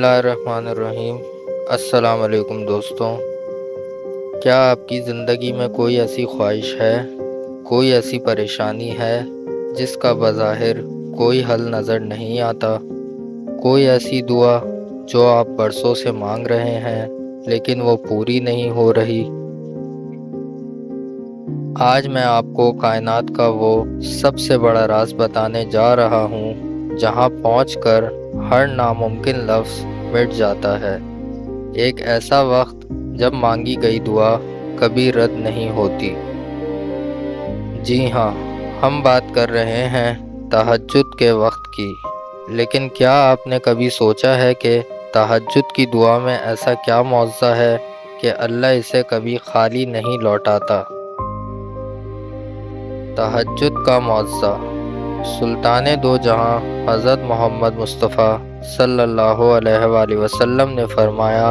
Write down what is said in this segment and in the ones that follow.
اللہ الرحمن الرحیم۔ السلام علیکم دوستوں، کیا آپ کی زندگی میں کوئی ایسی خواہش ہے، کوئی ایسی پریشانی ہے جس کا بظاہر کوئی حل نظر نہیں آتا؟ کوئی ایسی دعا جو آپ برسوں سے مانگ رہے ہیں لیکن وہ پوری نہیں ہو رہی؟ آج میں آپ کو کائنات کا وہ سب سے بڑا راز بتانے جا رہا ہوں جہاں پہنچ کر ہر ناممکن لفظ مٹ جاتا ہے۔ ایک ایسا وقت جب مانگی گئی دعا کبھی رد نہیں ہوتی۔ جی ہاں، ہم بات کر رہے ہیں تہجد کے وقت کی۔ لیکن کیا آپ نے کبھی سوچا ہے کہ تہجد کی دعا میں ایسا کیا معجزہ ہے کہ اللہ اسے کبھی خالی نہیں لوٹاتا؟ تہجد کا معجزہ۔ سلطان دو جہاں حضرت محمد مصطفیٰ صلی اللہ علیہ وآلہ وسلم نے فرمایا،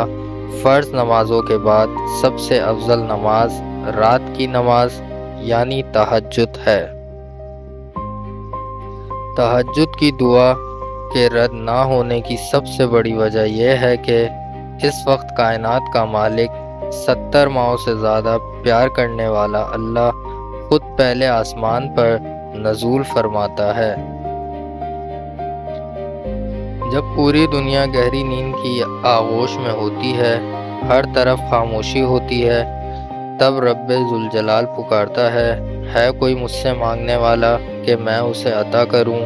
فرض نمازوں کے بعد سب سے افضل نماز رات کی نماز یعنی تہجد ہے۔ تہجد کی دعا کے رد نہ ہونے کی سب سے بڑی وجہ یہ ہے کہ اس وقت کائنات کا مالک 70 ماہوں سے زیادہ پیار کرنے والا اللہ خود پہلے آسمان پر نزول فرماتا ہے۔ جب پوری دنیا گہری نیند کی آغوش میں ہوتی ہے، ہر طرف خاموشی ہوتی ہے، تب رب ذوالجلال پکارتا ہے کوئی مجھ سے مانگنے والا کہ میں اسے عطا کروں؟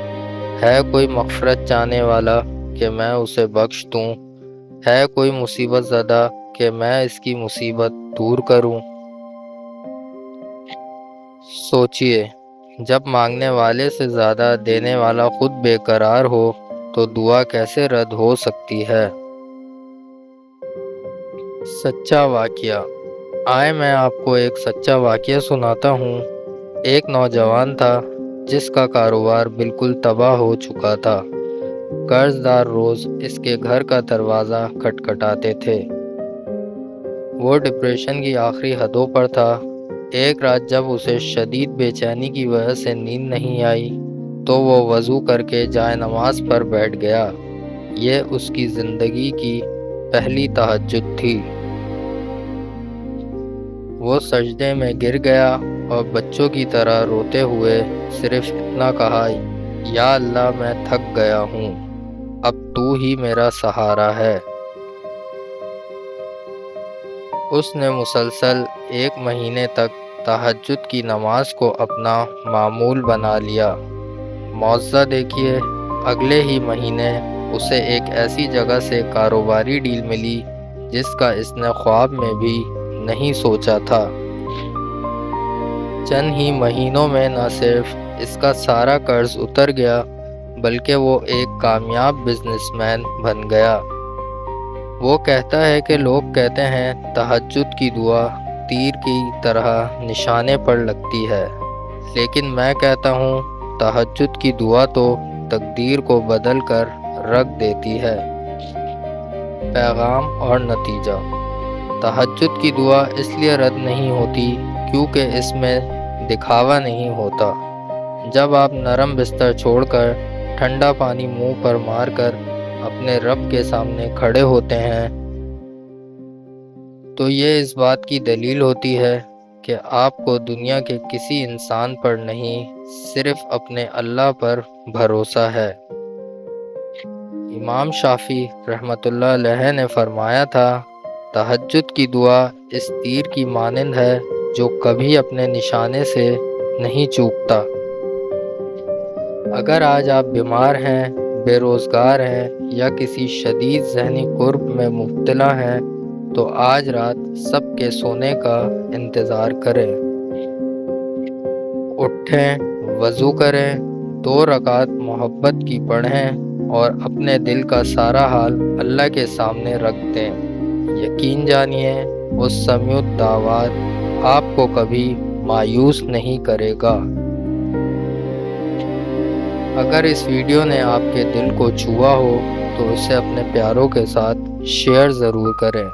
ہے کوئی مغفرت چاہنے والا کہ میں اسے بخش دوں؟ ہے کوئی مصیبت زدہ کہ میں اس کی مصیبت دور کروں؟ سوچئے، جب مانگنے والے سے زیادہ دینے والا خود بے قرار ہو تو دعا کیسے رد ہو سکتی ہے؟ سچا واقعہ۔ آئے میں آپ کو ایک سچا واقعہ سناتا ہوں۔ ایک نوجوان تھا جس کا کاروبار بالکل تباہ ہو چکا تھا۔ قرض دار روز اس کے گھر کا دروازہ کھٹکھٹاتے تھے۔ وہ ڈپریشن کی آخری حدوں پر تھا۔ ایک رات جب اسے شدید بے چینی کی وجہ سے نیند نہیں آئی تو وہ وضو کر کے جائے نماز پر بیٹھ گیا۔ یہ اس کی زندگی کی پہلی تہجد تھی۔ وہ سجدے میں گر گیا اور بچوں کی طرح روتے ہوئے صرف اتنا کہا، یا اللہ میں تھک گیا ہوں، اب تو ہی میرا سہارا ہے۔ اس نے مسلسل 1 مہینے تک تہجد کی نماز کو اپنا معمول بنا لیا۔ معجزہ دیکھیے، اگلے ہی مہینے اسے ایک ایسی جگہ سے کاروباری ڈیل ملی جس کا اس نے خواب میں بھی نہیں سوچا تھا۔ چند ہی مہینوں میں نہ صرف اس کا سارا قرض اتر گیا بلکہ وہ ایک کامیاب بزنس مین بن گیا۔ وہ کہتا ہے کہ لوگ کہتے ہیں تہجد کی دعا تیر کی طرح نشانے پر لگتی ہے، لیکن میں کہتا ہوں تہجد کی دعا تو تقدیر کو بدل کر رکھ دیتی ہے۔ پیغام اور نتیجہ۔ تہجد کی دعا اس لیے رد نہیں ہوتی کیونکہ اس میں دکھاوا نہیں ہوتا۔ جب آپ نرم بستر چھوڑ کر ٹھنڈا پانی منہ پر مار کر اپنے رب کے سامنے کھڑے ہوتے ہیں تو یہ اس بات کی دلیل ہوتی ہے کہ آپ کو دنیا کے کسی انسان پر نہیں، صرف اپنے اللہ پر بھروسہ ہے۔ امام شافعی رحمۃ اللہ علیہ نے فرمایا تھا، تہجد کی دعا اس تیر کی مانند ہے جو کبھی اپنے نشانے سے نہیں چوکتا۔ اگر آج آپ بیمار ہیں، بے روزگار ہیں یا کسی شدید ذہنی کرب میں مبتلا ہیں تو آج رات سب کے سونے کا انتظار کریں۔ اٹھیں، وضو کریں، 2 رکعت محبت کی پڑھیں اور اپنے دل کا سارا حال اللہ کے سامنے رکھ دیں۔ یقین جانیے، وہ سمیع الدعوات آپ کو کبھی مایوس نہیں کرے گا۔ اگر اس ویڈیو نے آپ کے دل کو چھوا ہو تو اسے اپنے پیاروں کے ساتھ شیئر ضرور کریں۔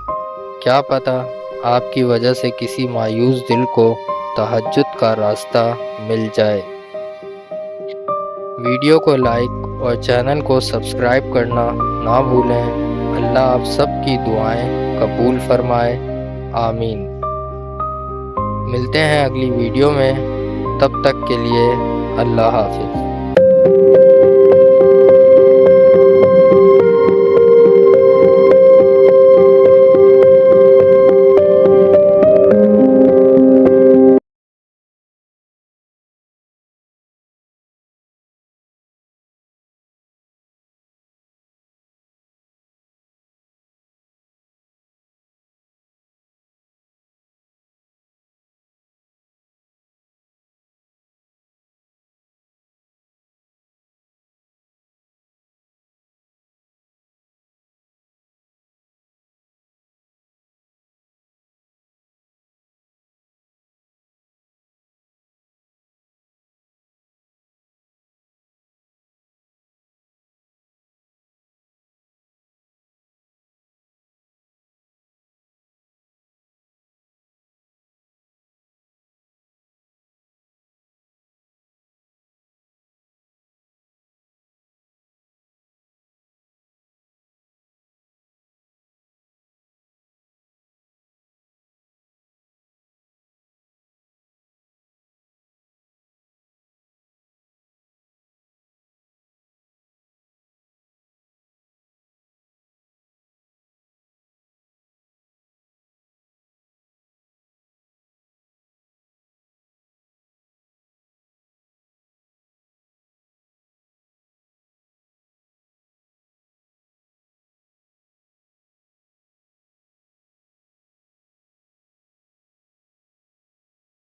کیا پتہ آپ کی وجہ سے کسی مایوس دل کو تہجد کا راستہ مل جائے۔ ویڈیو کو لائک اور چینل کو سبسکرائب کرنا نہ بھولیں۔ اللہ اللہ آپ سب کی دعائیں قبول فرمائے، آمین۔ ملتے ہیں اگلی ویڈیو میں، تب تک کے لیے اللہ حافظ۔